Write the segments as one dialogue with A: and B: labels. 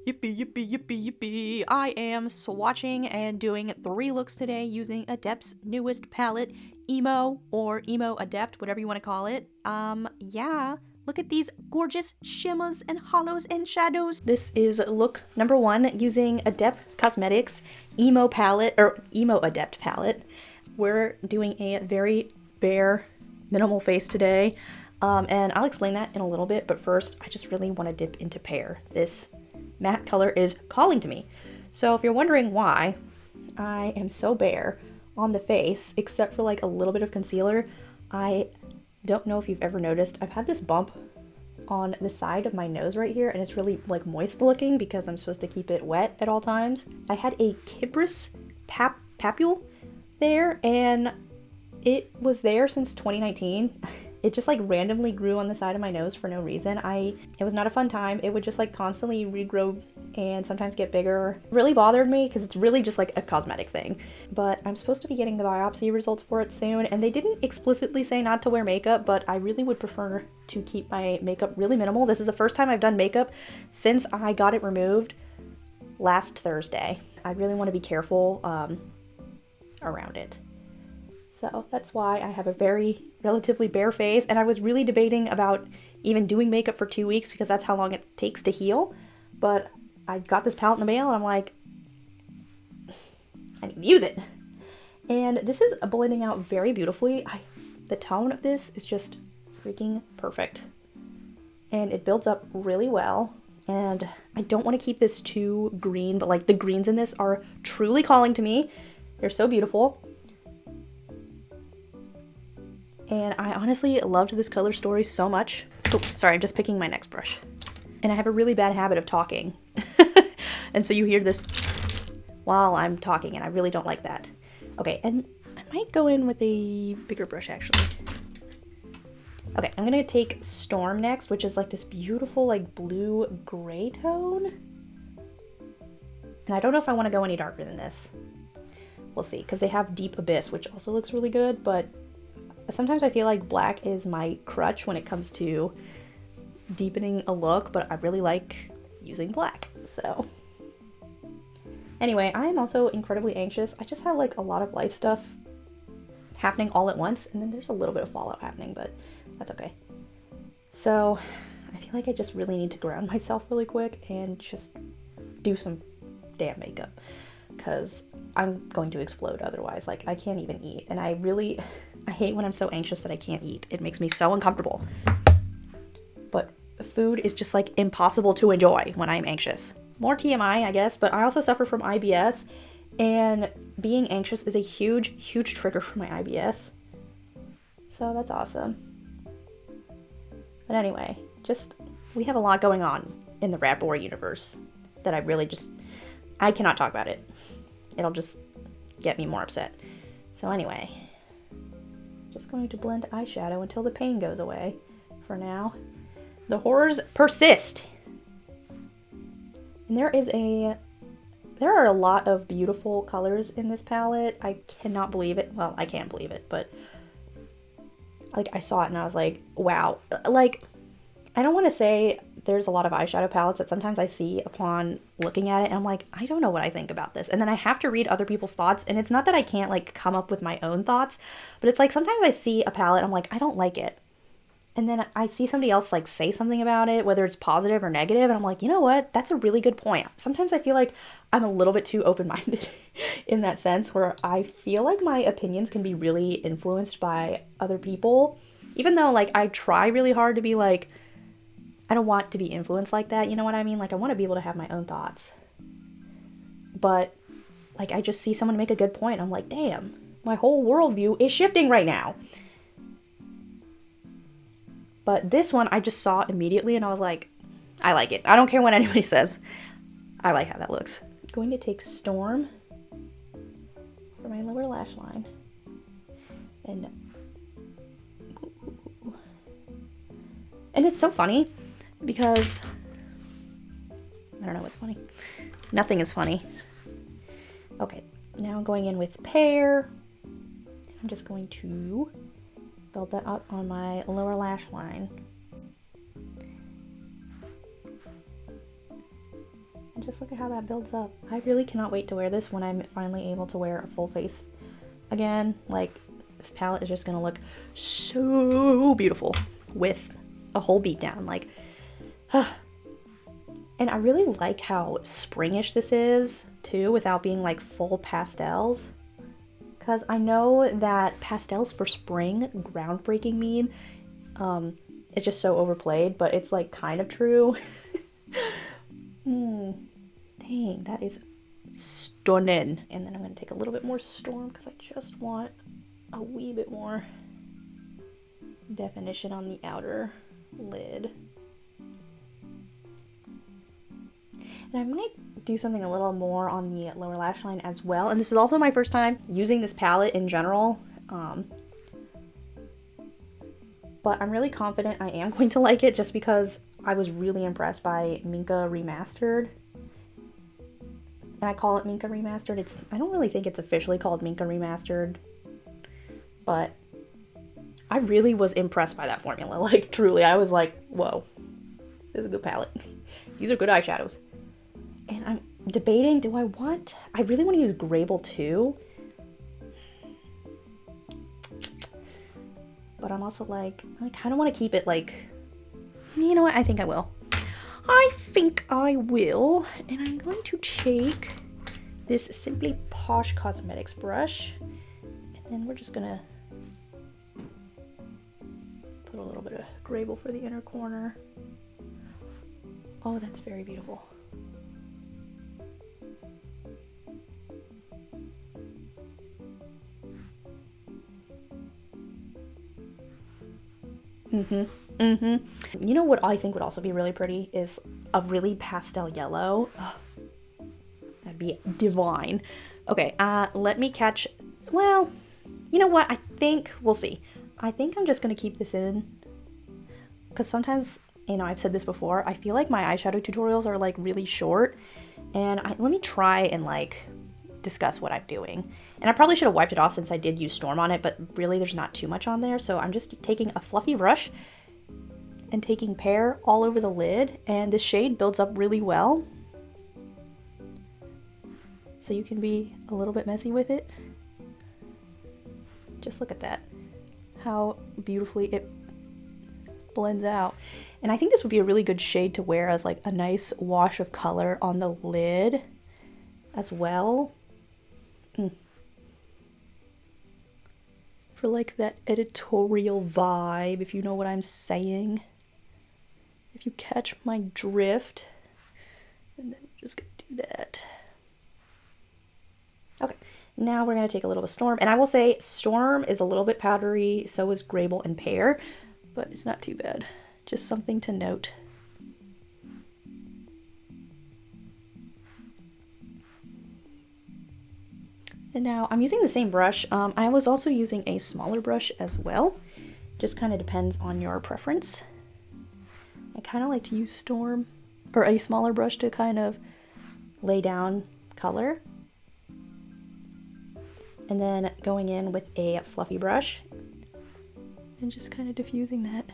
A: Yippee, yippee, yippee, yippee. I am swatching and doing 3 looks today using Adept's newest palette, EMO or EMO Adept, whatever you want to call it. Yeah. Look at these gorgeous shimmers and hollows and shadows. This is look number 1 using Adept Cosmetics EMO palette, or EMO Adept palette. We're doing a very bare, minimal face today. And I'll explain that in a little bit, but first I just really want to dip into pear. This matte color is calling to me. So if you're wondering why I am so bare on the face, except for like a little bit of concealer, I don't know if you've ever noticed, I've had this bump on the side of my nose right here, and it's really like moist looking because I'm supposed to keep it wet at all times. I had a fibrous papule there, and it was there since 2019. It just like randomly grew on the side of my nose for no reason. It was not a fun time. It would just like constantly regrow and sometimes get bigger. It really bothered me because it's really just like a cosmetic thing. But I'm supposed to be getting the biopsy results for it soon, and they didn't explicitly say not to wear makeup, but I really would prefer to keep my makeup really minimal. This is the first time I've done makeup since I got it removed last Thursday. I really want to be careful around it. So that's why I have a very relatively bare face, and I was really debating about even doing makeup for 2 weeks because that's how long it takes to heal. But I got this palette in the mail and I'm like, I need to use it. And this is blending out very beautifully. The tone of this is just freaking perfect. And it builds up really well. And I don't want to keep this too green, but like the greens in this are truly calling to me. They're so beautiful. And I honestly loved this color story so much. Oh, sorry, I'm just picking my next brush. And I have a really bad habit of talking. And so you hear this while I'm talking, and I really don't like that. Okay, and I might go in with a bigger brush actually. Okay, I'm gonna take Storm next, which is like this beautiful like blue gray tone. And I don't know if I want to go any darker than this. We'll see, because they have Deep Abyss, which also looks really good, but sometimes I feel like black is my crutch when it comes to deepening a look, but I really like using black, so. Anyway, I am also incredibly anxious. I just have like a lot of life stuff happening all at once, and then there's a little bit of fallout happening, but that's okay. So I feel like I just really need to ground myself really quick and just do some damn makeup, because I'm going to explode otherwise. Like, I can't even eat, and I hate when I'm so anxious that I can't eat. It makes me so uncomfortable. But food is just like impossible to enjoy when I'm anxious. More TMI, I guess, but I also suffer from IBS, and being anxious is a huge, huge trigger for my IBS. So that's awesome. But anyway, we have a lot going on in the Ratboar universe that I cannot talk about it. It'll just get me more upset. So anyway, just going to blend eyeshadow until the pain goes away for now. The horrors persist. And there are a lot of beautiful colors in this palette. I cannot believe it. Well, I can't believe it, but like I saw it and I was like, wow. Like, I don't want to say there's a lot of eyeshadow palettes that sometimes I see upon looking at it and I'm like, I don't know what I think about this. And then I have to read other people's thoughts, and it's not that I can't like come up with my own thoughts, but it's like sometimes I see a palette, I'm like, I don't like it. And then I see somebody else like say something about it, whether it's positive or negative, and I'm like, you know what? That's a really good point. Sometimes I feel like I'm a little bit too open-minded in that sense, where I feel like my opinions can be really influenced by other people, even though like I try really hard to be like, I don't want to be influenced like that, you know what I mean? Like, I want to be able to have my own thoughts. But like, I just see someone make a good point. I'm like, damn, my whole worldview is shifting right now. But this one, I just saw immediately and I was like, I like it. I don't care what anybody says. I like how that looks. I'm going to take Storm for my lower lash line. And it's so funny because I don't know what's funny. Nothing is funny. Okay, now I'm going in with Pear. I'm just going to build that up on my lower lash line. Just look at how that builds up. I really cannot wait to wear this when I'm finally able to wear a full face again. Like, this palette is just gonna look so beautiful with a whole beat down. Like, and I really like how springish this is too, without being like full pastels. Because I know that pastels for spring, groundbreaking mean, it's just so overplayed, but it's like kind of true. Dang, that is stunning. And then I'm going to take a little bit more Storm because I just want a wee bit more definition on the outer lid. And I'm going to do something a little more on the lower lash line as well. And this is also my first time using this palette in general. But I'm really confident I am going to like it just because I was really impressed by Minka Remastered. And I call it Minka Remastered. I don't really think it's officially called Minka Remastered, but I really was impressed by that formula. Like, truly, I was like, whoa, this is a good palette. These are good eyeshadows. And I'm debating, I really want to use Grable too. But I'm also like, I kind of want to keep it like, you know what, I think I will. I think I will. And I'm going to take this Simply Posh Cosmetics brush. And then we're just gonna put a little bit of Grable for the inner corner. Oh, that's very beautiful. You know what I think would also be really pretty is a really pastel yellow. Oh, that'd be divine. Okay, let me catch, well, you know what? I think, we'll see. I think I'm just gonna keep this in because sometimes, you know, I've said this before, I feel like my eyeshadow tutorials are like really short, and let me try and like discuss what I'm doing. And I probably should have wiped it off since I did use Storm on it, but really there's not too much on there. So I'm just taking a fluffy brush and taking Pear all over the lid, and this shade builds up really well. So you can be a little bit messy with it. Just look at that, how beautifully it blends out. And I think this would be a really good shade to wear as like a nice wash of color on the lid as well. For like that editorial vibe, if you know what I'm saying. If you catch my drift. And then we're just gonna do that. Okay, now we're gonna take a little bit of Storm. And I will say Storm is a little bit powdery, so is Grable and Pear, but it's not too bad. Just something to note. And now I'm using the same brush. I was also using a smaller brush as well. Just kind of depends on your preference. I kind of like to use Storm or a smaller brush to kind of lay down color. And then going in with a fluffy brush and just kind of diffusing that.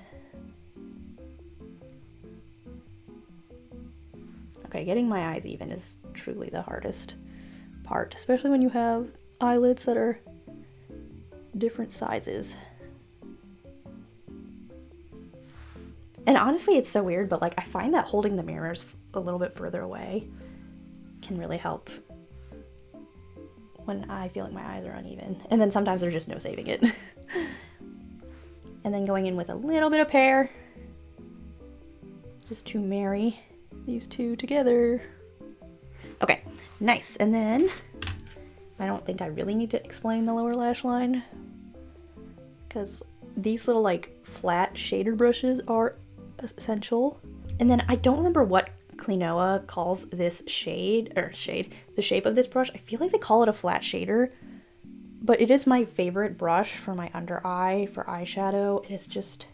A: Okay, getting my eyes even is truly the hardest part, especially when you have eyelids that are different sizes. And honestly, it's so weird, but like I find that holding the mirrors a little bit further away can really help when I feel like my eyes are uneven. And then sometimes there's just no saving it. And then going in with a little bit of Pear just to marry these two together. Okay, nice. And then I don't think I really need to explain the lower lash line because these little like flat shader brushes are essential. And then I don't remember what Clinoa calls this shade, the shape of this brush. I feel like they call it a flat shader, but it is my favorite brush for my under eye for eyeshadow. It is just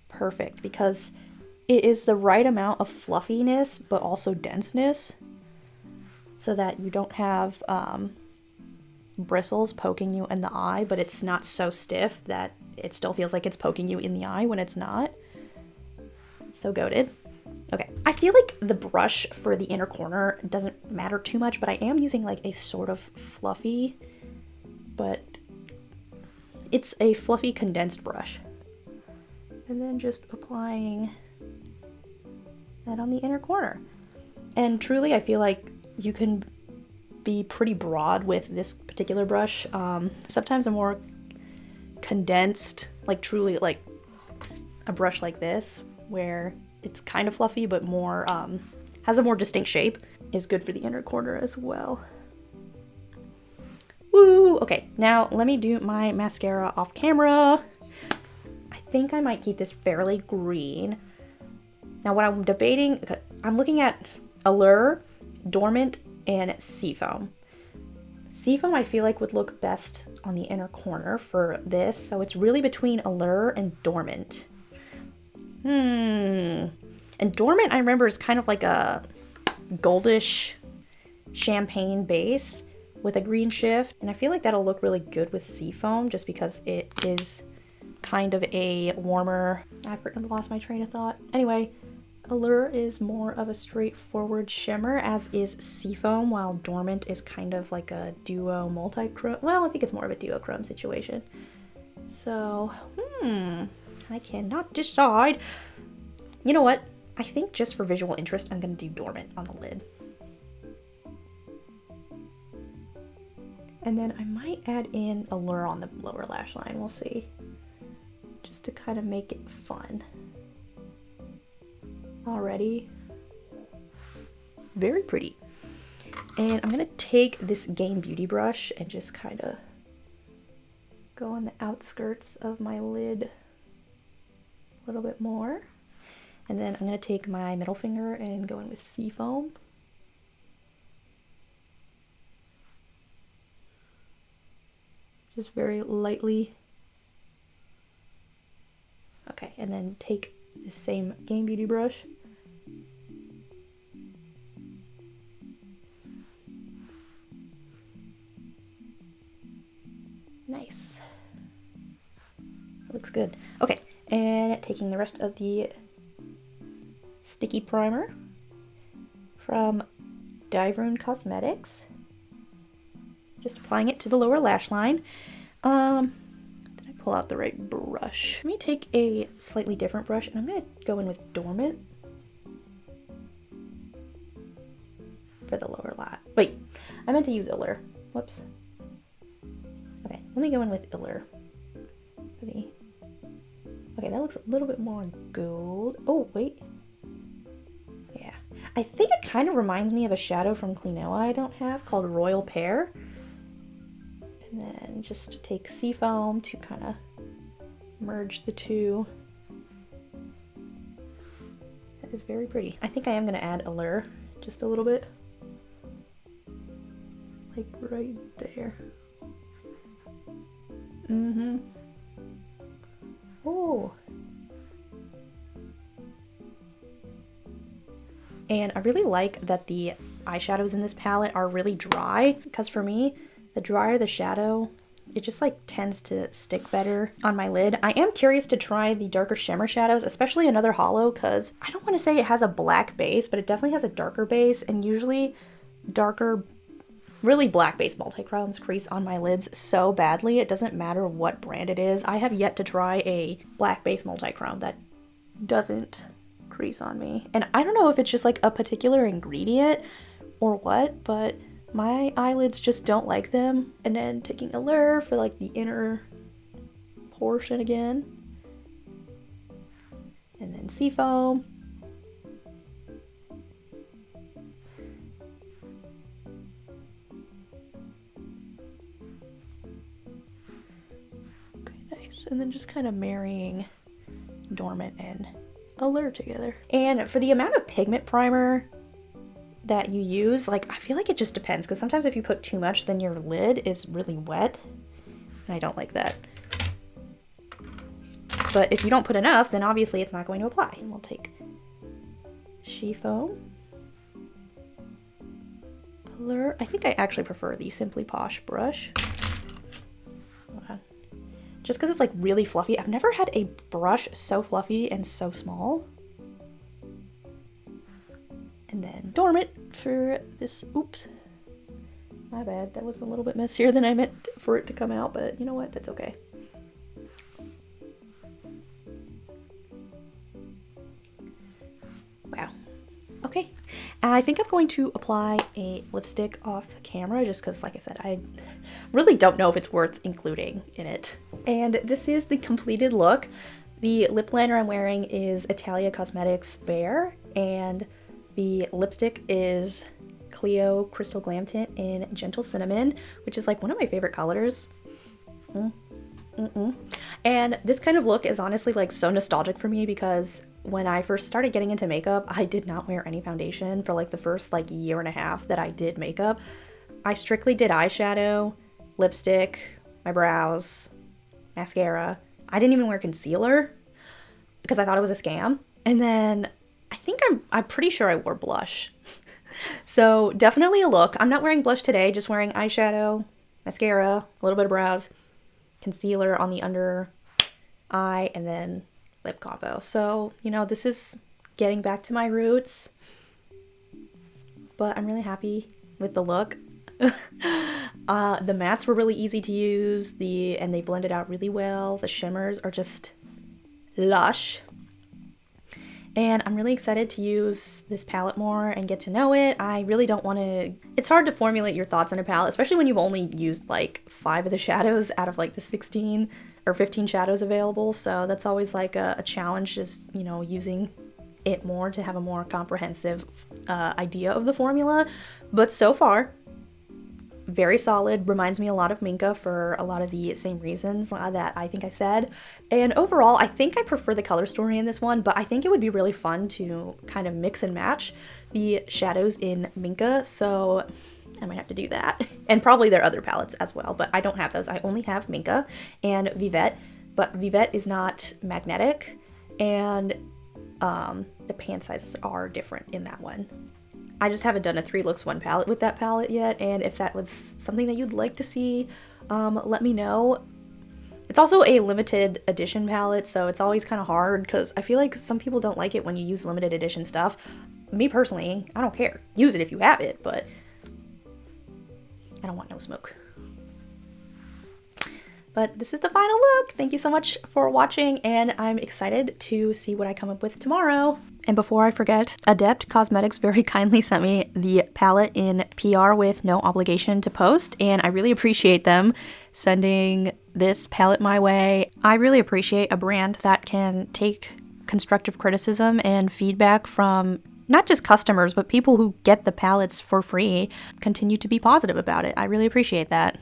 A: perfect because it is the right amount of fluffiness but also denseness so that you don't have bristles poking you in the eye, but it's not so stiff that it still feels like it's poking you in the eye when it's not. So goated. Okay, I feel like the brush for the inner corner doesn't matter too much, but I am using like a sort of fluffy, but it's a fluffy condensed brush. And then just applying that on the inner corner. And truly, I feel like you can be pretty broad with this particular brush. Sometimes a more condensed, like truly like a brush like this, where it's kind of fluffy but more, has a more distinct shape, is good for the inner corner as well. Woo! Okay, now let me do my mascara off camera. I think I might keep this fairly green. Now what I'm debating, I'm looking at Allure, Dormant, and Seafoam. Seafoam I feel like would look best on the inner corner for this, so it's really between Allure and Dormant. And Dormant I remember is kind of like a goldish champagne base with a green shift, and I feel like that'll look really good with Seafoam just because it is kind of a warmer, I lost my train of thought. Anyway, Allure is more of a straightforward shimmer, as is Seafoam, while Dormant is kind of like a duo multi-chrome. Well, I think it's more of a duochrome situation. So, I cannot decide. You know what? I think just for visual interest, I'm going to do Dormant on the lid. And then I might add in Allure on the lower lash line. We'll see. Just to kind of make it fun. Already. Very pretty. And I'm going to take this Gain Beauty brush and just kind of go on the outskirts of my lid a little bit more. And then I'm going to take my middle finger and go in with Seafoam. Just very lightly. Okay, and then take the same Gain Beauty brush. Nice. That looks good. Okay, and taking the rest of the sticky primer from Dive Cosmetics. Just applying it to the lower lash line. Did I pull out the right brush? Let me take a slightly different brush, and I'm going to go in with Dormant for the lower lash. Wait, I meant to use Allure. Whoops. Okay, let me go in with Allure. Okay, that looks a little bit more gold. Oh, wait. Yeah. I think it kind of reminds me of a shadow from Clinoa I don't have called Royal Pear. And then just take Seafoam to kind of merge the two. That is very pretty. I think I am going to add Allure just a little bit. Like right there. Oh. And I really like that the eyeshadows in this palette are really dry, because for me, the drier the shadow, it just like tends to stick better on my lid. I am curious to try the darker shimmer shadows, especially Another Hollow, because I don't want to say it has a black base, but it definitely has a darker base, and usually darker, really black base multi-chromes crease on my lids so badly. It doesn't matter what brand it is. I have yet to try a black base multi-chrome that doesn't crease on me. And I don't know if it's just like a particular ingredient or what, but my eyelids just don't like them. And then taking Allure for like the inner portion again. And then Seafoam. Okay, nice. And then just kind of marrying Dormant and Allure together. And for the amount of pigment primer that you use, like, I feel like it just depends, because sometimes if you put too much, then your lid is really wet, and I don't like that. But if you don't put enough, then obviously it's not going to apply. And we'll take Seafoam, Allure. I think I actually prefer the Simply Posh brush. Hold on. Just because it's like really fluffy. I've never had a brush so fluffy and so small. dormant for this. Oops. My bad. That was a little bit messier than I meant for it to come out, but you know what? That's okay. Wow. Okay. I think I'm going to apply a lipstick off camera just because, like I said, I really don't know if it's worth including in it. And this is the completed look. The lip liner I'm wearing is Italia Cosmetics Bare, and the lipstick is Clio Crystal Glam Tint in Gentle Cinnamon, which is like one of my favorite colors. And this kind of look is honestly like so nostalgic for me because when I first started getting into makeup, I did not wear any foundation for like the first like year and a half that I did makeup. I strictly did eyeshadow, lipstick, my brows, mascara. I didn't even wear concealer because I thought it was a scam. And then I think I'm pretty sure I wore blush. So definitely a look. I'm not wearing blush today, just wearing eyeshadow, mascara, a little bit of brows, concealer on the under eye, and then lip combo. So, you know, this is getting back to my roots, but I'm really happy with the look. The mattes were really easy to use, and they blended out really well. The shimmers are just lush. And I'm really excited to use this palette more and get to know it. I really don't want to... It's hard to formulate your thoughts on a palette, especially when you've only used like 5 of the shadows out of like the 16 or 15 shadows available. So that's always like a challenge, just, you know, using it more to have a more comprehensive idea of the formula. But so far, very solid. Reminds me a lot of Minka for a lot of the same reasons that I think I said. And overall, I think I prefer the color story in this one, but I think it would be really fun to kind of mix and match the shadows in Minka, so I might have to do that. And probably their other palettes as well, but I don't have those. I only have Minka and Vivette, but Vivette is not magnetic, and the pan sizes are different in that one. I just haven't done a 3 looks 1 palette with that palette yet, and if that was something that you'd like to see, let me know. It's also a limited edition palette, so it's always kind of hard because I feel like some people don't like it when you use limited edition stuff. Me personally, I don't care. Use it if you have it, but I don't want no smoke. But this is the final look. Thank you so much for watching, and I'm excited to see what I come up with tomorrow. And before I forget, Adept Cosmetics very kindly sent me the palette in PR with no obligation to post, and I really appreciate them sending this palette my way. I really appreciate a brand that can take constructive criticism and feedback from not just customers, but people who get the palettes for free, continue to be positive about it. I really appreciate that.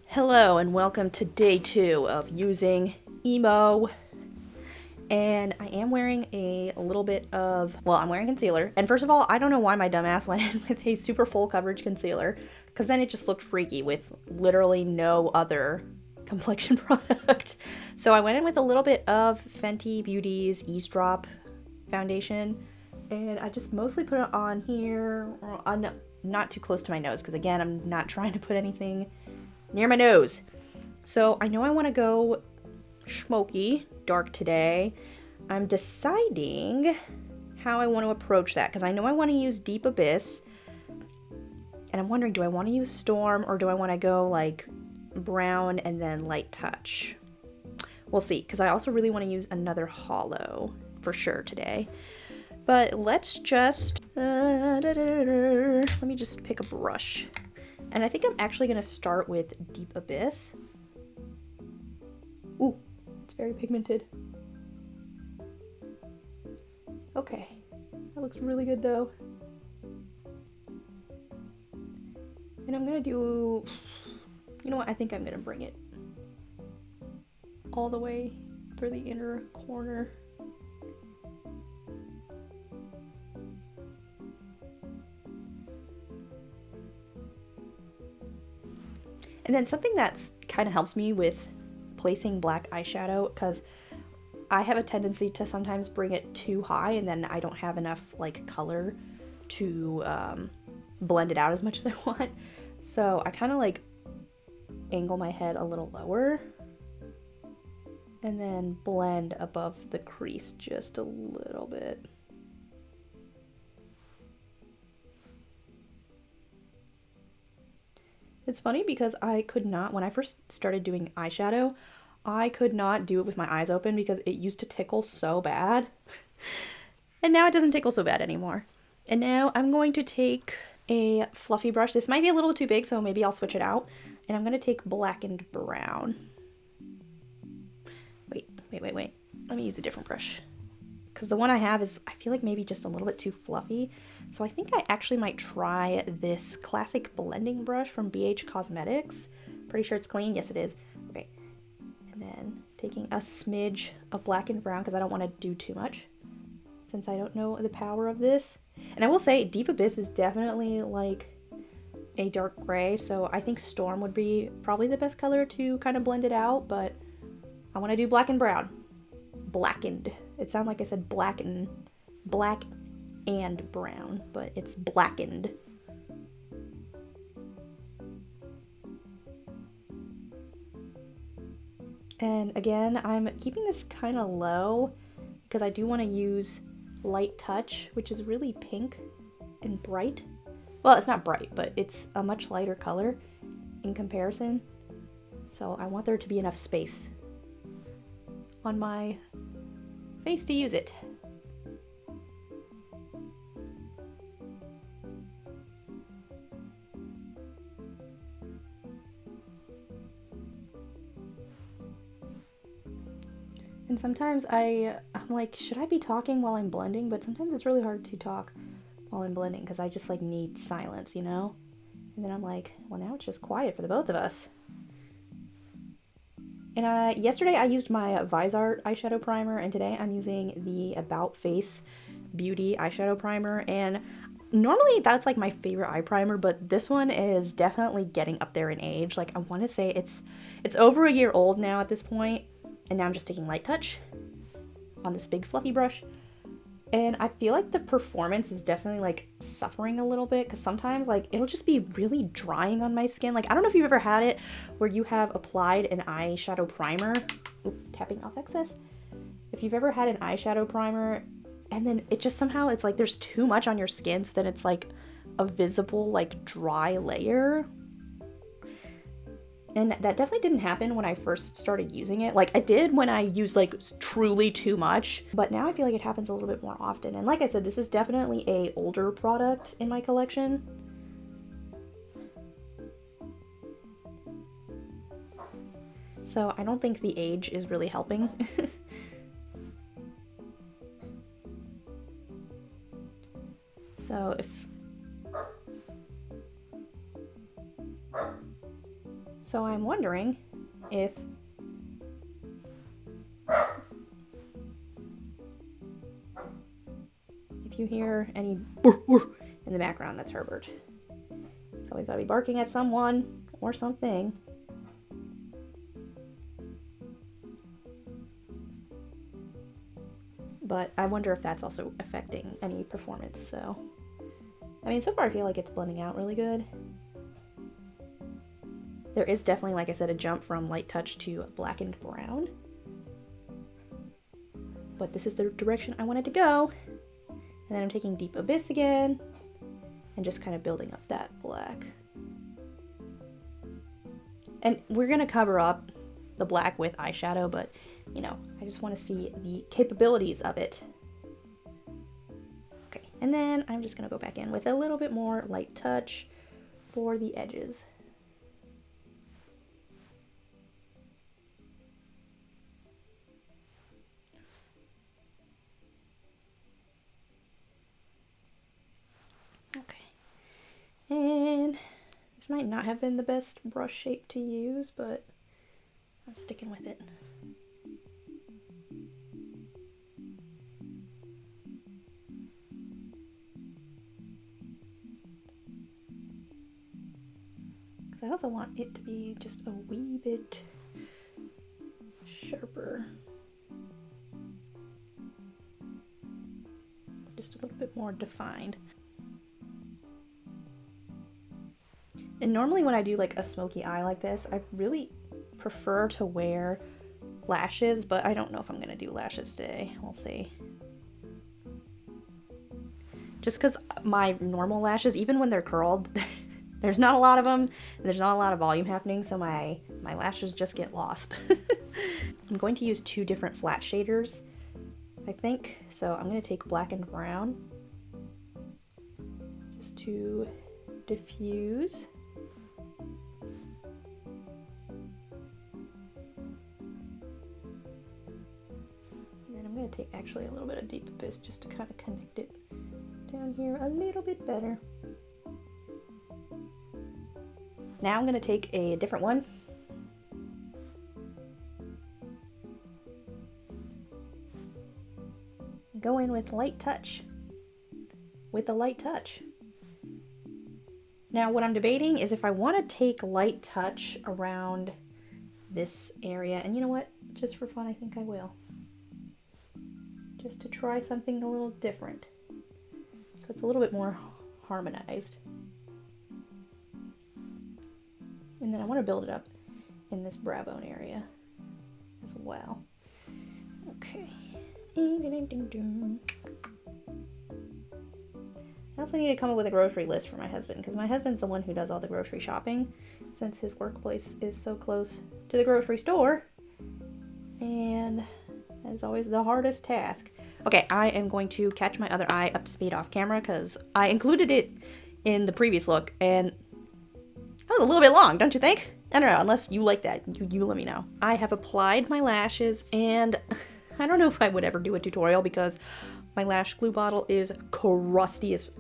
A: Hello and welcome to day 2 of using EMO. And I am wearing a little bit of, well, I'm wearing concealer. And first of all, I don't know why my dumbass went in with a super full coverage concealer, because then it just looked freaky with literally no other complexion product. So I went in with a little bit of Fenty Beauty's Eavesdrop foundation, and I just mostly put it on here, not too close to my nose, because again, I'm not trying to put anything near my nose. So I know I want to go smoky dark today. I'm deciding how I want to approach that, because I know I want to use Deep Abyss, and I'm wondering, do I want to use Storm or do I want to go like brown and then light touch? We'll see, because I also really want to use another hollow for sure today. But let's just let me just pick a brush. And I think I'm actually going to start with Deep Abyss. Ooh, it's very pigmented. Okay, that looks really good though. And I'm going to do, you know what, I think I'm going to bring it all the way for the inner corner. And then something that's kind of helps me with placing black eyeshadow, because I have a tendency to sometimes bring it too high and then I don't have enough like color to blend it out as much as I want. So I kind of like angle my head a little lower and then blend above the crease just a little bit. It's funny because I could not, when I first started doing eyeshadow, I could not do it with my eyes open because it used to tickle so bad. And now it doesn't tickle so bad anymore. And now I'm going to take a fluffy brush. This might be a little too big, so maybe I'll switch it out. And I'm going to take blackened brown. Wait. Let me use a different brush. Because the one I have is, I feel like maybe just a little bit too fluffy. So I think I actually might try this classic blending brush from BH Cosmetics. Pretty sure it's clean. Yes, it is. Okay. And then taking a smidge of blackened brown because I don't want to do too much, since I don't know the power of this. And I will say Deep Abyss is definitely like a dark gray, so I think Storm would be probably the best color to kind of blend it out, but I want to do black and brown. Blackened. It sounded like I said black and brown, but it's blackened. And again, I'm keeping this kind of low because I do want to use Light Touch, which is really pink and bright. Well, it's not bright, but it's a much lighter color in comparison. So I want there to be enough space on my face to use it. And sometimes I'm like, should I be talking while I'm blending? But sometimes it's really hard to talk while I'm blending because I just like need silence, you know? And then I'm like, well, now it's just quiet for the both of us. And yesterday I used my viseart eyeshadow primer, and today I'm using the About Face Beauty eyeshadow primer. And normally that's like my favorite eye primer, but this one is definitely getting up there in age. Like I want to say it's over a year old now at this point. And now I'm just taking Light Touch on this big fluffy brush. And I feel like the performance is definitely like suffering a little bit because sometimes like it'll just be really drying on my skin. Like I don't know if you've ever had it where you have applied an eyeshadow primer. Oop, tapping off excess. If you've ever had an eyeshadow primer and then it just somehow it's like there's too much on your skin, so then it's like a visible like dry layer. And that definitely didn't happen when I first started using it. Like I did when I used like truly too much, but now I feel like it happens a little bit more often. And like I said, this is definitely a older product in my collection. So I don't think the age is really helping. So I'm wondering if you hear any in the background, that's Herbert. So he's gotta be barking at someone or something. But I wonder if that's also affecting any performance. So, I mean, so far I feel like it's blending out really good. There is definitely, like I said, a jump from Light Touch to blackened brown. But this is the direction I wanted to go. And then I'm taking Deep Abyss again and just kind of building up that black. And we're going to cover up the black with eyeshadow, but, you know, I just want to see the capabilities of it. Okay, and then I'm just going to go back in with a little bit more Light Touch for the edges. Okay, and this might not have been the best brush shape to use, but I'm sticking with it. Because I also want it to be just a wee bit sharper. Just a little bit more defined. And normally when I do like a smoky eye like this, I really prefer to wear lashes, but I don't know if I'm gonna do lashes today. We'll see. Just because my normal lashes, even when they're curled, There's not a lot of them, and there's not a lot of volume happening, so my lashes just get lost. I'm going to use 2 different flat shaders, I think. So I'm going to take black and brown just to diffuse. And then I'm going to take actually a little bit of Deep Abyss just to kind of connect it down here a little bit better. Now I'm going to take a different one. Go in with light touch. With a light touch. Now what I'm debating is if I want to take light touch around this area, and you know what? Just for fun, I think I will. Just to try something a little different. So it's a little bit more harmonized. And then I want to build it up in this brow bone area as well. Okay. I also need to come up with a grocery list for my husband, because my husband's the one who does all the grocery shopping, since his workplace is so close to the grocery store. And that is always the hardest task. Okay, I am going to catch my other eye up to speed off camera, because I included it in the previous look, and that was a little bit long, don't you think? I don't know, unless you like that, you let me know. I have applied my lashes, and I don't know if I would ever do a tutorial because my lash glue bottle is crusty as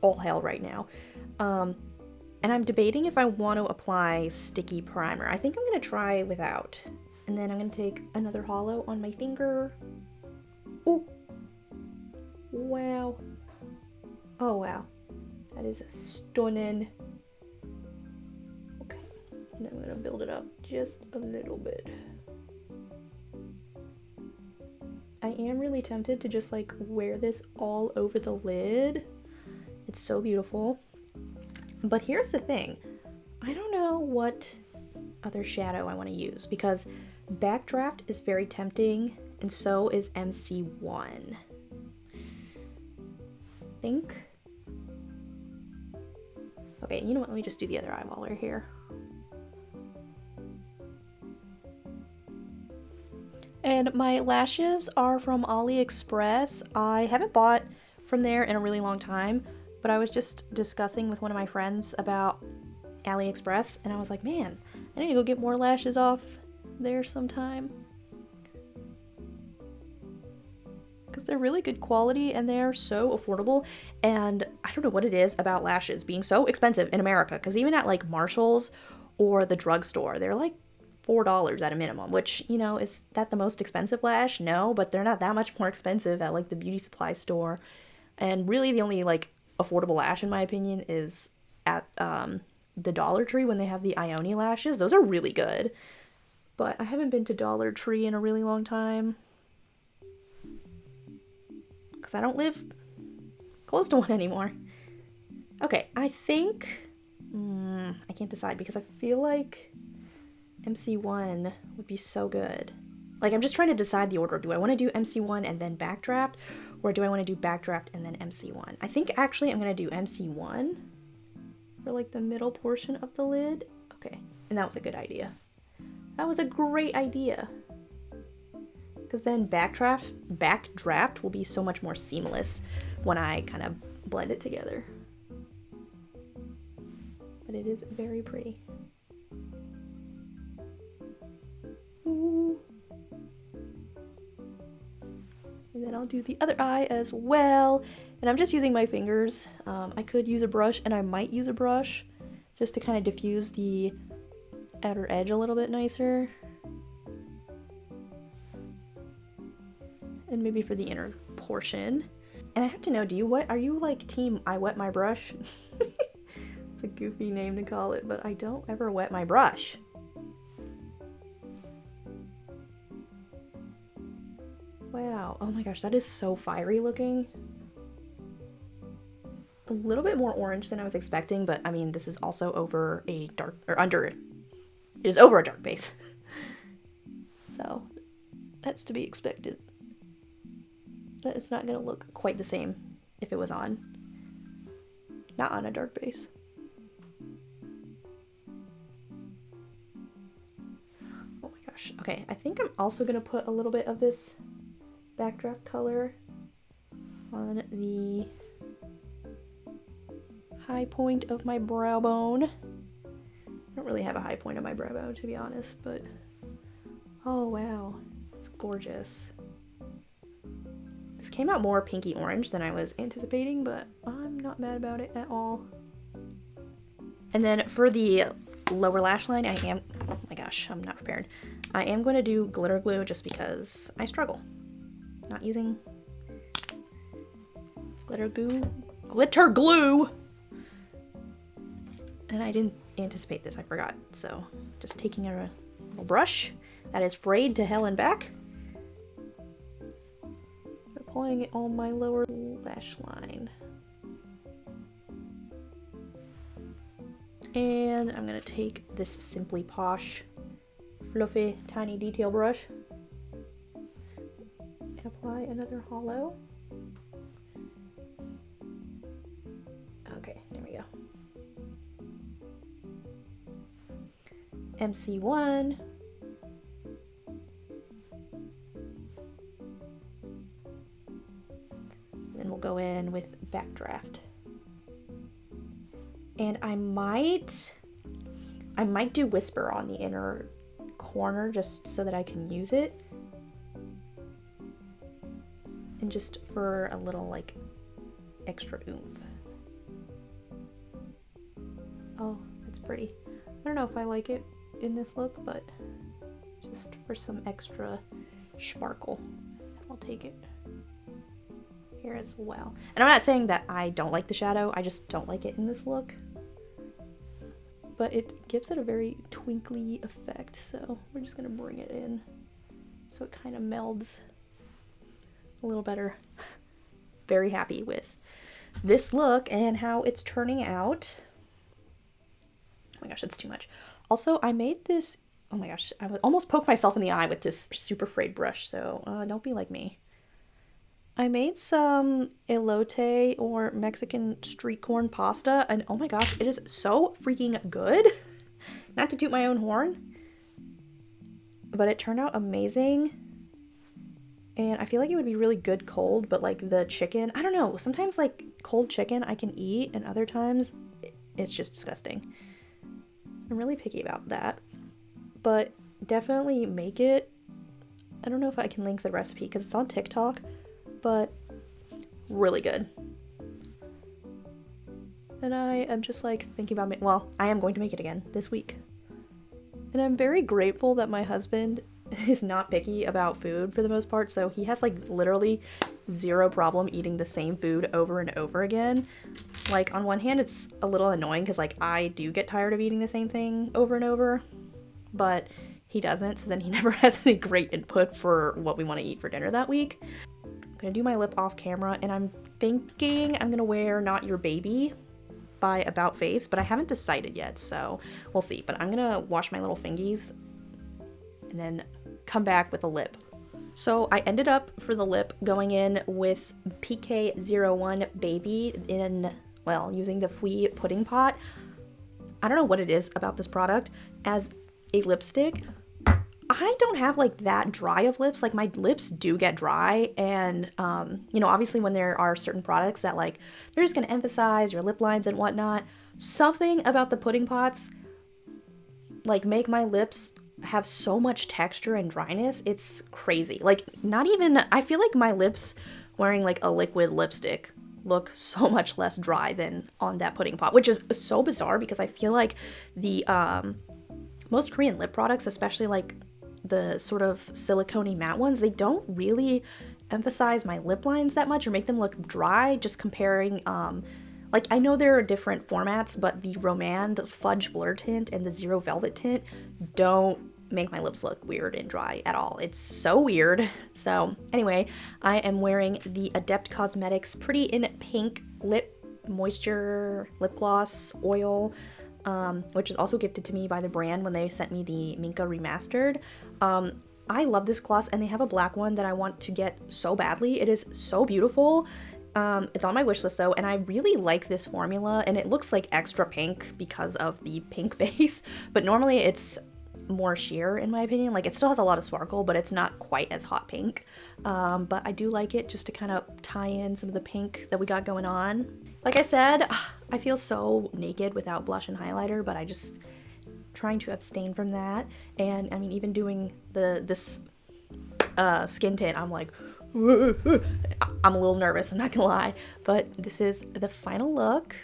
A: all hell right now. And I'm debating if I want to apply sticky primer. I think I'm going to try without. And then I'm going to take another hollow on my finger. Oh, wow. Oh, wow. That is stunning. Okay, and I'm going to build it up just a little bit. I am really tempted to just like wear this all over the lid. It's so beautiful. But here's the thing. I don't know what other shadow I want to use, because Backdraft is very tempting and so is MC1. Think. Okay, you know what? Let me just do the other eye while we're here. And my lashes are from AliExpress. I haven't bought from there in a really long time, but I was just discussing with one of my friends about AliExpress, and I was like, man, I need to go get more lashes off there sometime. Because they're really good quality and they're so affordable, and I don't know what it is about lashes being so expensive in America, because even at like Marshall's or the drugstore, they're like $4 at a minimum, which, you know, is that the most expensive lash? No, but they're not that much more expensive at like the beauty supply store. And really the only like affordable lash in my opinion is at the Dollar Tree when they have the Ioni lashes. Those are really good. But I haven't been to Dollar Tree in a really long time, because I don't live close to one anymore. Okay, I think I can't decide, because I feel like MC1 would be so good. Like, I'm just trying to decide the order. Do I want to do MC1 and then Backdraft, or do I want to do Backdraft and then MC1? I think actually I'm going to do MC1 for like the middle portion of the lid. Okay, and that was a good idea. That was a great idea. Because then Backdraft will be so much more seamless when I kind of blend it together. But it is very pretty. Ooh. And then I'll do the other eye as well. And I'm just using my fingers. I could use a brush, and I might use a brush just to kind of diffuse the outer edge a little bit nicer. And maybe for the inner portion. And I have to know, are you like team I wet my brush? It's a goofy name to call it, but I don't ever wet my brush. Wow, oh my gosh, that is so fiery looking. A little bit more orange than I was expecting, but I mean, this is also over a dark, or under, it is over a dark base. So, that's to be expected. But it's not gonna look quite the same if it was on, not on a dark base. gosh. Okay, I think I'm also gonna put a little bit of this backdraft color on the high point of my brow bone. I don't really have a high point on my brow bone, to be honest, but oh wow, it's gorgeous. This came out more pinky orange than I was anticipating, but I'm not mad about it at all. And then for the lower lash line, oh my gosh, I'm not prepared. I am going to do glitter glue just because I struggle not using glitter glue. And I didn't anticipate this, I forgot. So just taking a little brush that is frayed to hell and back. Applying it on my lower lash line. And I'm gonna take this Simply Posh fluffy tiny detail brush and apply another hollow. Okay, there we go. MC1. Then we'll go in with Backdraft. And I might do Whisper on the inner corner just so that I can use it. And just for a little like extra oomph. Oh, that's pretty. I don't know if I like it in this look, but just for some extra sparkle, I'll take it here as well. And I'm not saying that I don't like the shadow, I just don't like it in this look. But it gives it a very twinkly effect, so we're just gonna bring it in so it kind of melds a little better. Very happy with this look and how it's turning out. Oh my gosh, that's too much. Also, I made this, oh my gosh, I almost poked myself in the eye with this super frayed brush, so don't be like me. I made some elote or Mexican street corn pasta, and oh my gosh, it is so freaking good. Not to toot my own horn, but it turned out amazing. And I feel like it would be really good cold, but like the chicken, I don't know, sometimes like cold chicken I can eat, and other times it's just disgusting. I'm really picky about that, but definitely make it. I don't know if I can link the recipe because it's on TikTok, but really good. And I am just like thinking about it. Well, I am going to make it again this week. And I'm very grateful that my husband is not picky about food for the most part, so he has like literally zero problem eating the same food over and over again. Like on one hand, it's a little annoying because like I do get tired of eating the same thing over and over, but he doesn't, so then he never has any great input for what we want to eat for dinner that week. I'm gonna do my lip off camera, and I'm thinking I'm gonna wear Not Your Baby by About Face, but I haven't decided yet, so we'll see. But I'm gonna wash my little fingies and then come back with a lip. So I ended up for the lip going in with PK01 Baby in, well, using the Fui pudding pot. I don't know what it is about this product. As a lipstick, I don't have like that dry of lips. Like my lips do get dry, and you know, obviously when there are certain products that like they're just gonna emphasize your lip lines and whatnot, something about the pudding pots like make my lips have so much texture and dryness. It's crazy. Like not even, I feel like my lips wearing like a liquid lipstick look so much less dry than on that pudding pot, which is so bizarre because I feel like the most Korean lip products, especially like the sort of silicone-y matte ones, they don't really emphasize my lip lines that much or make them look dry. Just comparing, like I know there are different formats, but the Romand Fudge Blur Tint and the Zero Velvet Tint don't make my lips look weird and dry at all. It's so weird. So anyway, I am wearing the Adept Cosmetics Pretty in Pink Lip Moisture Lip Gloss Oil, which was also gifted to me by the brand when they sent me the Minka Remastered. I love this gloss, and they have a black one that I want to get so badly. It is so beautiful. It's on my wish list though, and I really like this formula, and it looks like extra pink because of the pink base, but normally it's more sheer in my opinion. Like, it still has a lot of sparkle, but it's not quite as hot pink. But I do like it just to kind of tie in some of the pink that we got going on. Like I said, I feel so naked without blush and highlighter, but I just trying to abstain from that. And I mean, even doing this skin tint, I'm like, I'm a little nervous, I'm not gonna lie. But this is the final look.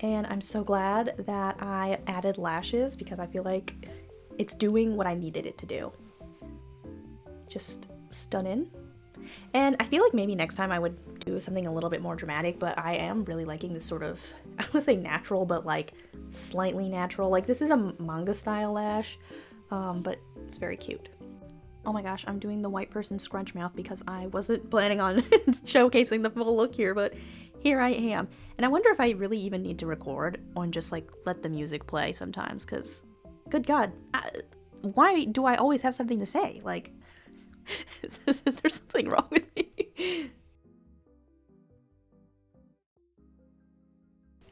A: And I'm so glad that I added lashes because I feel like it's doing what I needed it to do. Just stunning. And I feel like maybe next time I would do something a little bit more dramatic, but I am really liking this sort of, I don't want to say natural, but like slightly natural. Like, this is a manga style lash, but it's very cute. Oh my gosh, I'm doing the white person scrunch mouth because I wasn't planning on showcasing the full look here, but here I am. And I wonder if I really even need to record or just like let the music play sometimes, because good God, why do I always have something to say? Like, is there something wrong with me?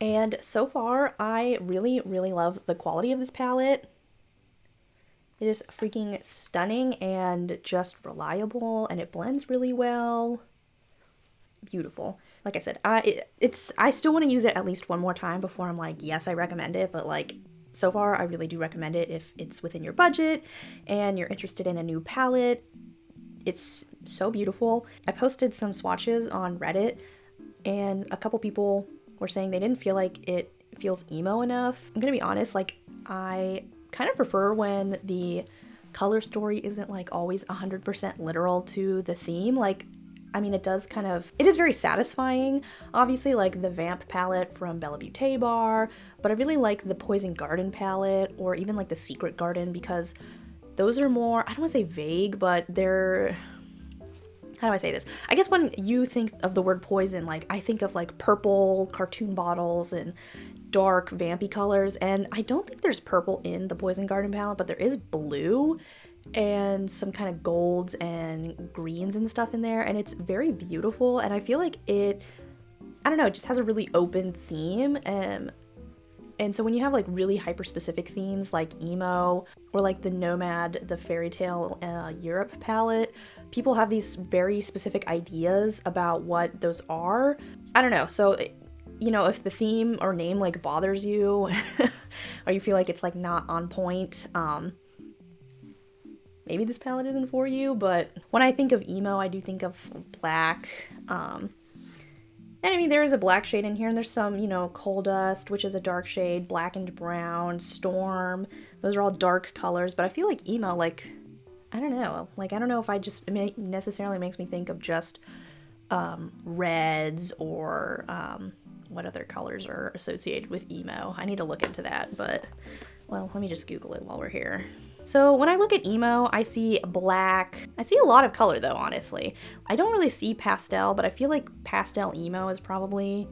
A: And so far, I really, really love the quality of this palette. It is freaking stunning and just reliable, and it blends really well. Beautiful. Like I said, I still want to use it at least one more time before I'm like, yes, I recommend it. But like, so far, I really do recommend it if it's within your budget and you're interested in a new palette. It's so beautiful. I posted some swatches on Reddit, and a couple people were saying they didn't feel like it feels emo enough. I'm gonna be honest, like, I kind of prefer when the color story isn't like always 100% literal to the theme. Like, I mean, it is very satisfying, obviously, like the Vamp palette from Bella Beauté Bar, but I really like the Poison Garden palette, or even like the Secret Garden, because those are more, I don't want to say vague, but they're, how do I say this? I guess when you think of the word poison, like, I think of like purple cartoon bottles and dark vampy colors, and I don't think there's purple in the Poison Garden palette, but there is blue and some kind of golds and greens and stuff in there, and it's very beautiful. And I feel like it, I don't know, it just has a really open theme. And so when you have like really hyper specific themes like emo, or like the Nomad, the Fairy Tale Europe palette, people have these very specific ideas about what those are. I don't know, so, you know, if the theme or name like bothers you or you feel like it's like not on point, maybe this palette isn't for you. But when I think of emo, I do think of black. And I mean, there is a black shade in here, and there's some, you know, Coal Dust, which is a dark shade, Blackened Brown, Storm. Those are all dark colors, but I feel like emo, like, I don't know. Like, I don't know if it necessarily makes me think of just reds or what other colors are associated with emo. I need to look into that, but, well, let me just Google it while we're here. So when I look at emo, I see black. I see a lot of color though, honestly. I don't really see pastel, but I feel like pastel emo is probably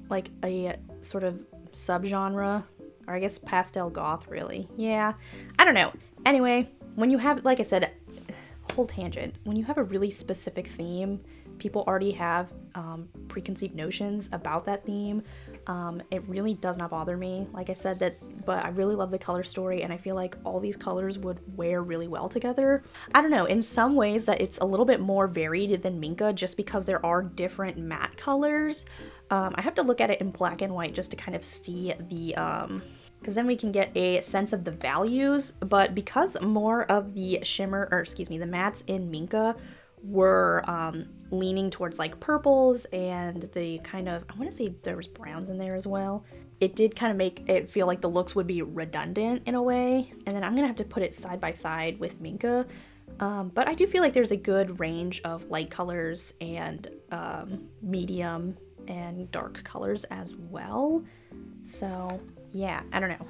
A: like a sort of subgenre, or I guess pastel goth, really. Yeah, I don't know. Anyway, when you have, like I said, whole tangent, when you have a really specific theme, people already have preconceived notions about that theme. It really does not bother me, like I said, but I really love the color story, and I feel like all these colors would wear really well together. I don't know, in some ways that it's a little bit more varied than Minka, just because there are different matte colors. I have to look at it in black and white just to kind of see the, because then we can get a sense of the values. But because more of the the mattes in Minka were leaning towards like purples and the kind of, I want to say there was browns in there as well, it did kind of make it feel like the looks would be redundant in a way. And then I'm gonna have to put it side by side with Minka, but I do feel like there's a good range of light colors and medium and dark colors as well. So yeah, I don't know.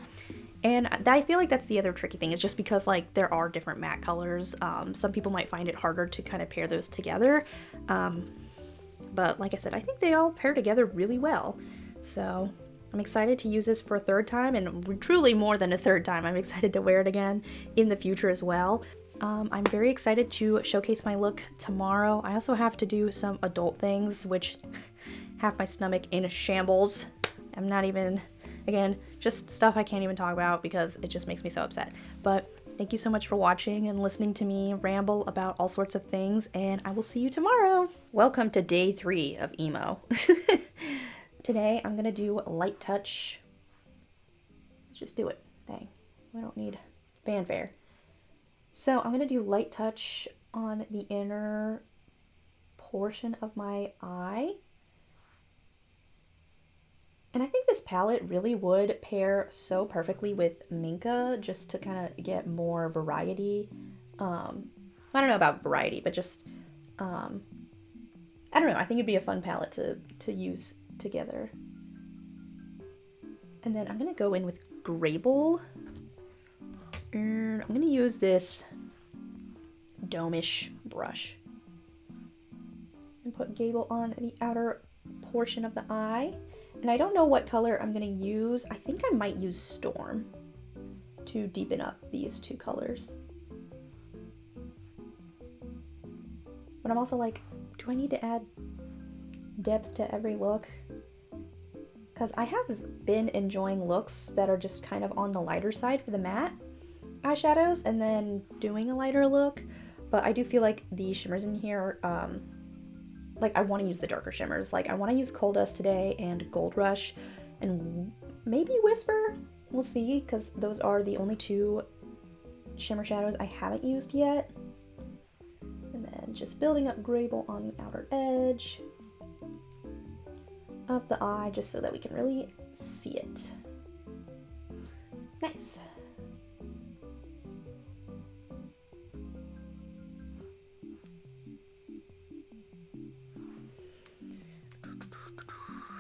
A: And I feel like that's the other tricky thing, is just because like there are different matte colors. Some people might find it harder to kind of pair those together. But like I said, I think they all pair together really well. So I'm excited to use this for a third time, and truly more than a third time. I'm excited to wear it again in the future as well. I'm very excited to showcase my look tomorrow. I also have to do some adult things, which have my stomach in a shambles. I'm not even Again, just stuff I can't even talk about because it just makes me so upset. But thank you so much for watching and listening to me ramble about all sorts of things, and I will see you tomorrow. Welcome to day 3 of emo. Today I'm gonna do light touch. Let's just do it. Dang, we don't need fanfare. So I'm gonna do light touch on the inner portion of my eye. And I think this palette really would pair so perfectly with Minka, just to kind of get more variety. I don't know about variety, but just, I don't know. I think it'd be a fun palette to use together. And then I'm going to go in with Grable. And I'm going to use this dome-ish brush. And put Gable on the outer portion of the eye. And I don't know what color I'm going to use. I think I might use Storm to deepen up these two colors. But I'm also like, do I need to add depth to every look? Because I have been enjoying looks that are just kind of on the lighter side for the matte eyeshadows and then doing a lighter look. But I do feel like the shimmers in here, like I want to use the darker shimmers. Like I want to use Coal Dust today and Gold Rush and maybe Whisper. We'll see, because those are the only two shimmer shadows I haven't used yet. And then just building up Grable on the outer edge of the eye, just so that we can really see it. Nice.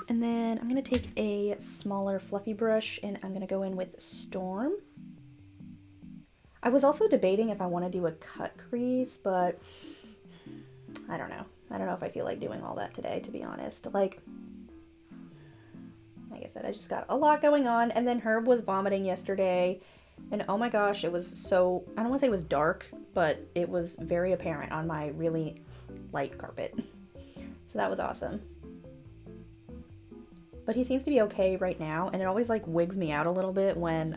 A: And then I'm going to take a smaller fluffy brush and I'm going to go in with Storm. I was also debating if I want to do a cut crease, but I don't know. I don't know if I feel like doing all that today, to be honest. Like I said, I just got a lot going on, and then Herb was vomiting yesterday, and oh my gosh, it was so, I don't want to say it was dark, but it was very apparent on my really light carpet. So that was awesome. But he seems to be okay right now, and it always like wigs me out a little bit when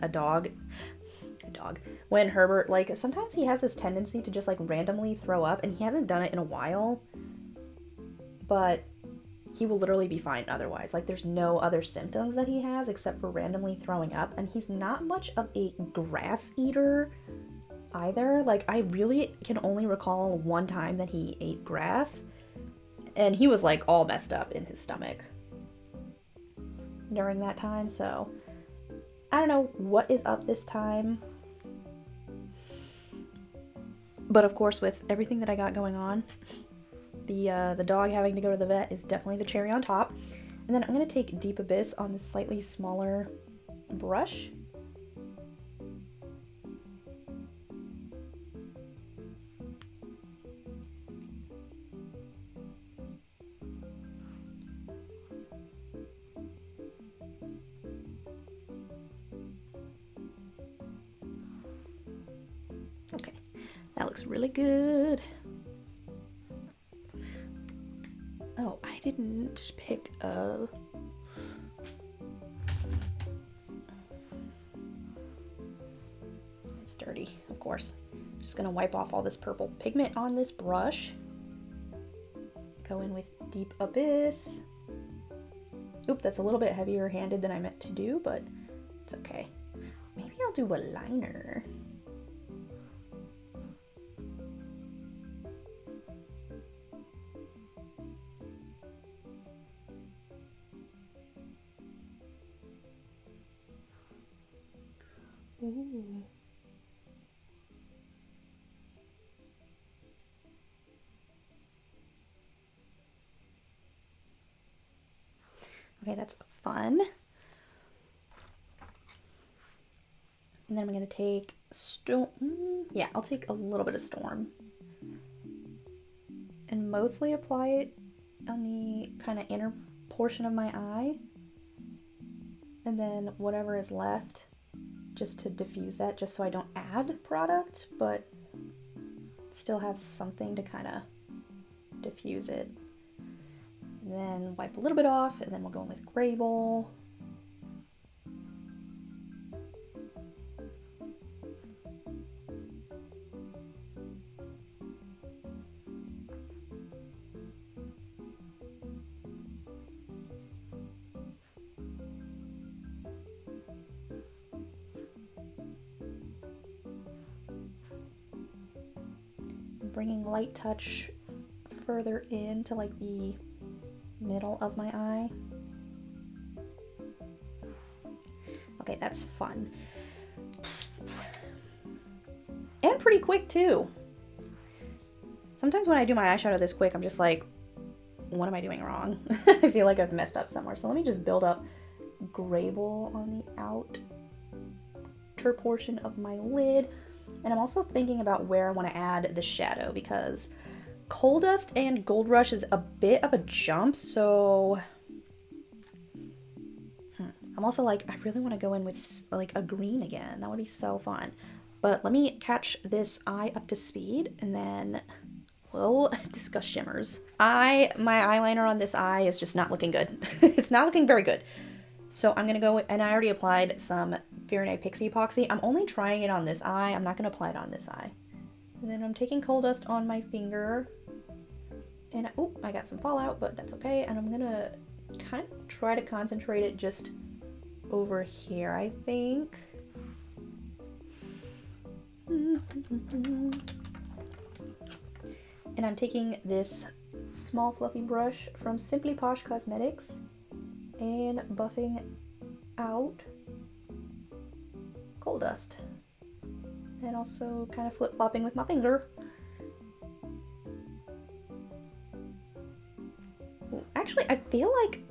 A: when Herbert, like sometimes he has this tendency to just like randomly throw up, and he hasn't done it in a while, but he will literally be fine otherwise. Like there's no other symptoms that he has except for randomly throwing up, and he's not much of a grass eater either. Like I really can only recall one time that he ate grass, and he was like all messed up in his stomach during that time. So I don't know what is up this time, but of course with everything that I got going on, the dog having to go to the vet is definitely the cherry on top. And then I'm going to take Deep Abyss on this slightly smaller brush. Okay, that looks really good. Oh, I didn't pick a... It's dirty, of course. I'm just gonna wipe off all this purple pigment on this brush. Go in with Deep Abyss. Oop, that's a little bit heavier handed than I meant to do, but it's okay. Maybe I'll do a liner. Ooh. Okay, that's fun. And then I'm going to take Storm. Yeah, I'll take a little bit of Storm. And mostly apply it on the kind of inner portion of my eye. And then whatever is left, just to diffuse that, just so I don't add product, but still have something to kind of diffuse it. And then wipe a little bit off, and then we'll go in with Grable. bringing light touch further into like the middle of my eye. Okay, that's fun. And pretty quick too. Sometimes when I do my eyeshadow this quick, I'm just like, what am I doing wrong? I feel like I've messed up somewhere. So let me just build up gravel on the outer portion of my lid. And I'm also thinking about where I want to add the shadow, because Coal Dust and Gold Rush is a bit of a jump, so I'm also like, I really want to go in with like a green again. That would be so fun. But let me catch this eye up to speed and then we'll discuss shimmers. My eyeliner on this eye is just not looking good. It's not looking very good. So I'm gonna go, and I already applied some Fair & Pixie epoxy. I'm only trying it on this eye. I'm not gonna apply it on this eye. And then I'm taking Coal Dust on my finger. And oh, I got some fallout, but that's okay. And I'm gonna kind of try to concentrate it just over here, I think. And I'm taking this small fluffy brush from Simply Posh Cosmetics and buffing out Coal Dust. And also kind of flip-flopping with my finger. Ooh, actually, I feel like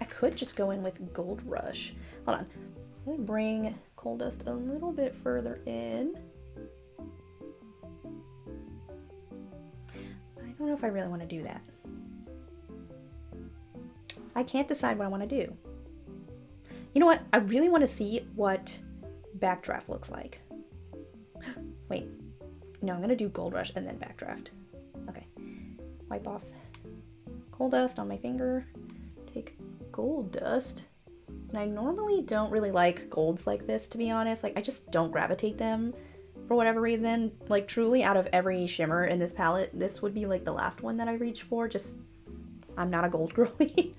A: I could just go in with Gold Rush. Hold on. Let me bring Coal Dust a little bit further in. I don't know if I really want to do that. I can't decide what I want to do. You know what? I really want to see what Backdraft looks like. Wait. No, I'm going to do Gold Rush and then Backdraft. Okay. Wipe off Coal Dust on my finger. Take Gold Dust. And I normally don't really like golds like this, to be honest. Like, I just don't gravitate them for whatever reason. Like, truly, out of every shimmer in this palette, this would be like the last one that I reach for. Just, I'm not a gold girly.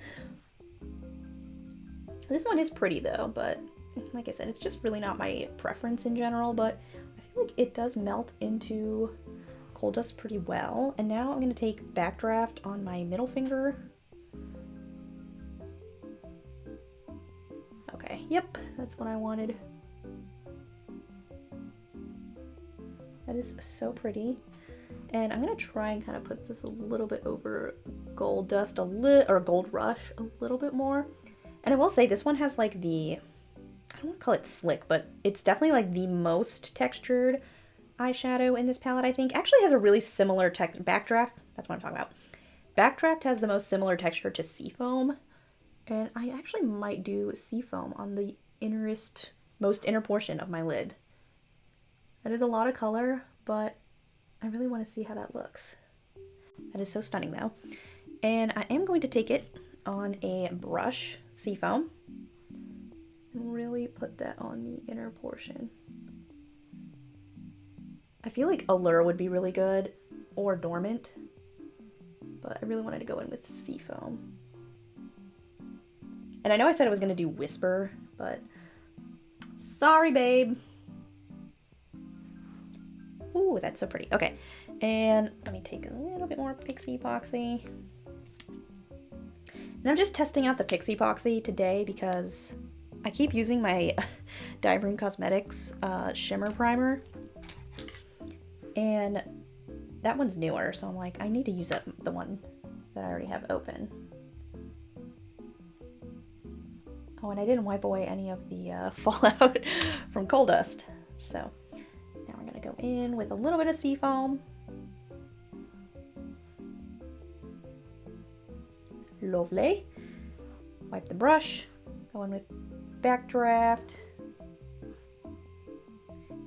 A: This one is pretty though, but like I said, it's just really not my preference in general, but I feel like it does melt into Coal Dust pretty well. And now I'm going to take Backdraft on my middle finger. Okay, yep, that's what I wanted. That is so pretty. And I'm going to try and kind of put this a little bit over Gold Dust, or Gold Rush a little bit more. And I will say this one has like the, I don't want to call it slick, but it's definitely like the most textured eyeshadow in this palette, I think. Actually has a really similar Backdraft. That's what I'm talking about. Backdraft has the most similar texture to Seafoam. And I actually might do Seafoam on the most inner portion of my lid. That is a lot of color, but I really want to see how that looks. That is so stunning though. And I am going to take it on a brush, Seafoam, and really put that on the inner portion. I feel like Allure would be really good, or Dormant, but I really wanted to go in with Seafoam. And I know I said I was going to do Whisper, but sorry, babe. Ooh, that's so pretty. Okay, and let me take a little bit more Pixie Epoxy. And I'm just testing out the Pixie Epoxy today because I keep using my Dive Room Cosmetics shimmer primer. And that one's newer, so I'm like, I need to use up the one that I already have open. Oh, and I didn't wipe away any of the fallout from Coal Dust. So now we're going to go in with a little bit of Seafoam. Lovely. Wipe the brush. Go in with Backdraft.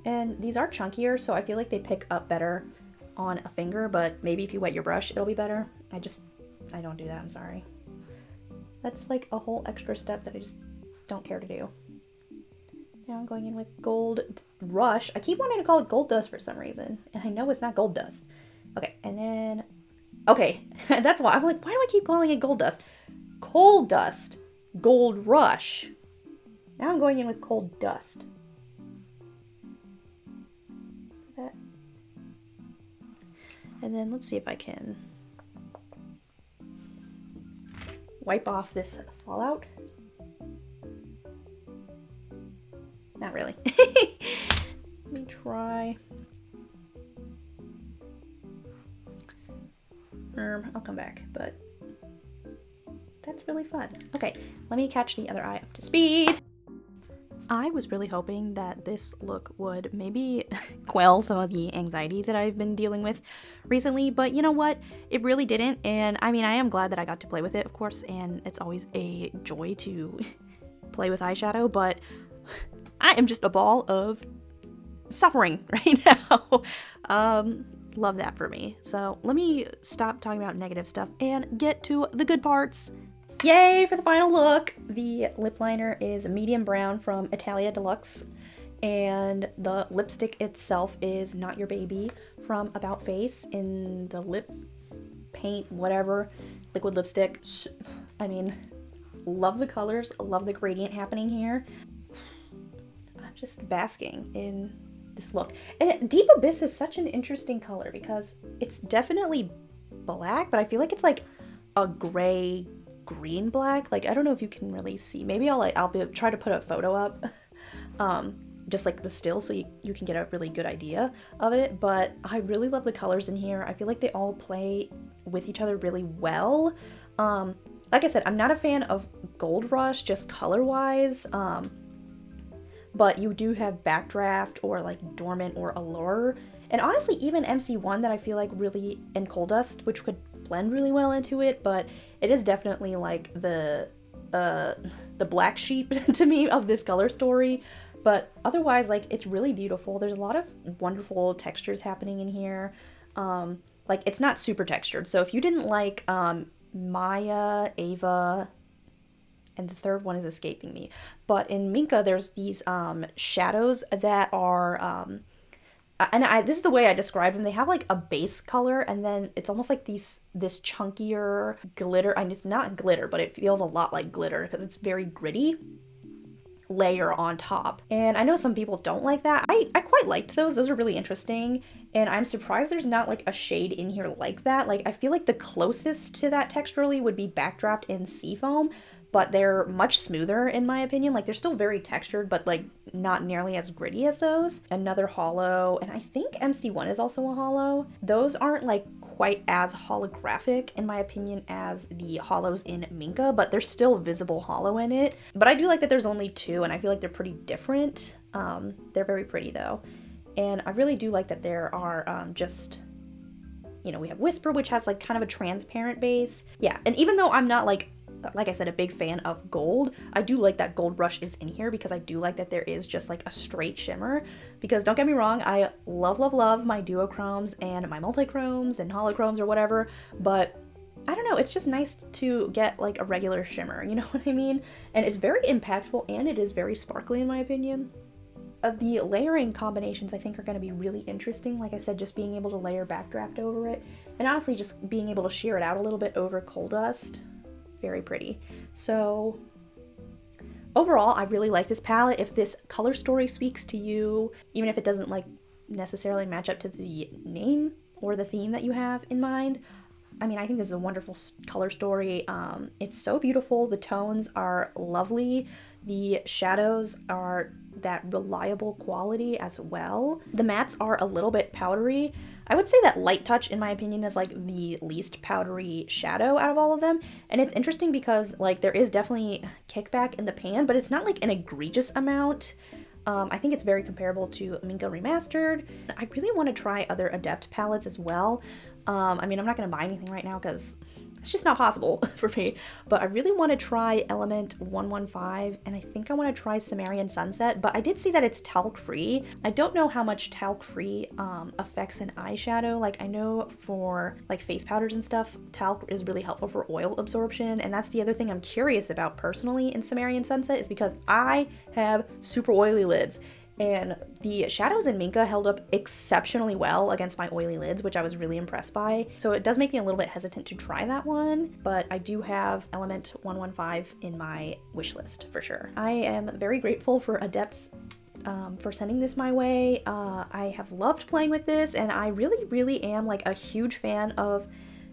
A: And these are chunkier, so I feel like they pick up better on a finger, but maybe if you wet your brush, it'll be better. I don't do that, I'm sorry. That's like a whole extra step that I just don't care to do. Now I'm going in with Gold Rush. I keep wanting to call it Gold Dust for some reason, and I know it's not Gold Dust. Okay, and then, okay, that's why I'm like, why do I keep calling it Gold Dust? Coal Dust, Gold Rush. Now I'm going in with Coal Dust. And then let's see if I can wipe off this fallout. Not really. Let me try. I'll come back, but that's really fun. Okay, let me catch the other eye up to speed. I was really hoping that this look would maybe quell some of the anxiety that I've been dealing with recently, but you know what? It really didn't, and I mean, I am glad that I got to play with it, of course, and it's always a joy to play with eyeshadow, but I am just a ball of suffering right now. Love that for me. So let me stop talking about negative stuff and get to the good parts. Yay for the final look! The lip liner is medium brown from Italia Deluxe, and the lipstick itself is Not Your Baby from About Face in the lip paint, whatever, liquid lipstick. I mean, love the colors, love the gradient happening here. I'm just basking in this look. And Deep Abyss is such an interesting color because it's definitely black, but I feel like it's like a gray green black. Like, I don't know if you can really see. Maybe I'll try to put a photo up, just like the still, so you can get a really good idea of it. But I really love the colors in here. I feel like they all play with each other really well. Like I said, I'm not a fan of Gold Rush just color wise, but you do have Backdraft or like Dormant or Allure, and honestly even MC1 that I feel like really, and Coal Dust, which could blend really well into it, but it is definitely like the black sheep to me of this color story. But otherwise, like, it's really beautiful. There's a lot of wonderful textures happening in here. Like, it's not super textured, so if you didn't like Maya, Ava, and the third one is escaping me, but in Minka there's these shadows that are this is the way I describe them. They have like a base color, and then it's almost like this chunkier glitter. I mean, it's not glitter, but it feels a lot like glitter because it's very gritty layer on top. And I know some people don't like that. I quite liked those. Those are really interesting, and I'm surprised there's not like a shade in here like that. Like, I feel like the closest to that texturally would be Backdraft and Seafoam, but they're much smoother in my opinion. Like, they're still very textured, but like not nearly as gritty as those. Another hollow, and I think MC1 is also a hollow. Those aren't like quite as holographic in my opinion as the hollows in Minka, but they're still visible hollow in it. But I do like that there's only two, and I feel like they're pretty different. They're very pretty though. And I really do like that there are just, you know, we have Whisper, which has like kind of a transparent base. Yeah, and even though I'm not like I said, a big fan of gold, I do like that Gold Rush is in here because I do like that there is just like a straight shimmer. Because don't get me wrong, I love my duochromes and my multichromes and holochromes or whatever, but I don't know, it's just nice to get like a regular shimmer, you know what I mean? And it's very impactful and it is very sparkly in my opinion. The layering combinations I think are going to be really interesting. Like I said, just being able to layer Backdraft over it, and honestly just being able to sheer it out a little bit over Coal Dust. Very pretty. So overall, I really like this palette. If this color story speaks to you, even if it doesn't like necessarily match up to the name or the theme that you have in mind, I mean, I think this is a wonderful color story. It's so beautiful. The tones are lovely. The shadows are that reliable quality as well. The mattes are a little bit powdery. I would say that Light Touch, in my opinion, is like the least powdery shadow out of all of them. And it's interesting because like there is definitely kickback in the pan, but it's not like an egregious amount. I think it's very comparable to Minka Remastered. I really want to try other Adept palettes as well. I mean, I'm not going to buy anything right now because it's just not possible for me, but I really want to try Element 115, and I think I want to try Sumerian Sunset, but I did see that it's talc free. I don't know how much talc free affects an eyeshadow. Like, I know for like face powders and stuff, talc is really helpful for oil absorption, and that's the other thing I'm curious about personally in Sumerian Sunset is because I have super oily lids. And the shadows in Minka held up exceptionally well against my oily lids, which I was really impressed by. So it does make me a little bit hesitant to try that one, but I do have Element 115 in my wish list for sure. I am very grateful for Adept's for sending this my way. I have loved playing with this, and I really am like a huge fan of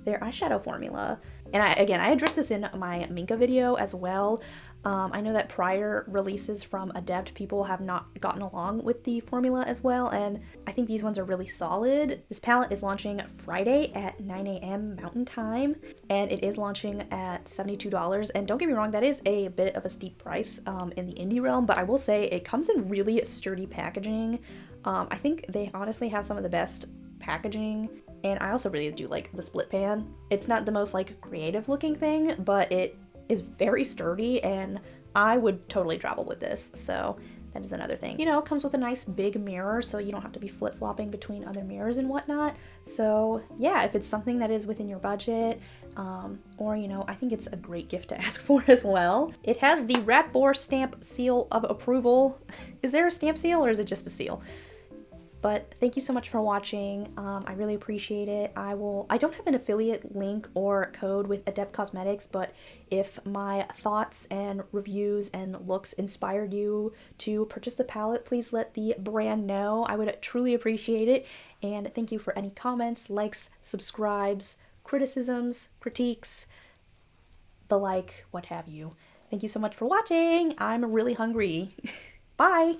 A: their eyeshadow formula. And I addressed this in my Minka video as well. I know that prior releases from Adept, people have not gotten along with the formula as well, and I think these ones are really solid. This palette is launching Friday at 9 a.m. Mountain Time, and it is launching at $72. And don't get me wrong, that is a bit of a steep price in the indie realm, but I will say it comes in really sturdy packaging. I think they honestly have some of the best packaging, and I also really do like the split pan. It's not the most like creative looking thing, but it is very sturdy, and I would totally travel with this. So that is another thing. You know, it comes with a nice big mirror, so you don't have to be flip-flopping between other mirrors and whatnot. So yeah, if it's something that is within your budget, or you know, I think it's a great gift to ask for as well. It has the Ratboar stamp seal of approval. Is there a stamp seal, or is it just a seal? But thank you so much for watching. I really appreciate it. I don't have an affiliate link or code with Adept Cosmetics, but if my thoughts and reviews and looks inspired you to purchase the palette, please let the brand know. I would truly appreciate it. And thank you for any comments, likes, subscribes, criticisms, critiques, the like, what have you. Thank you so much for watching. I'm really hungry. Bye!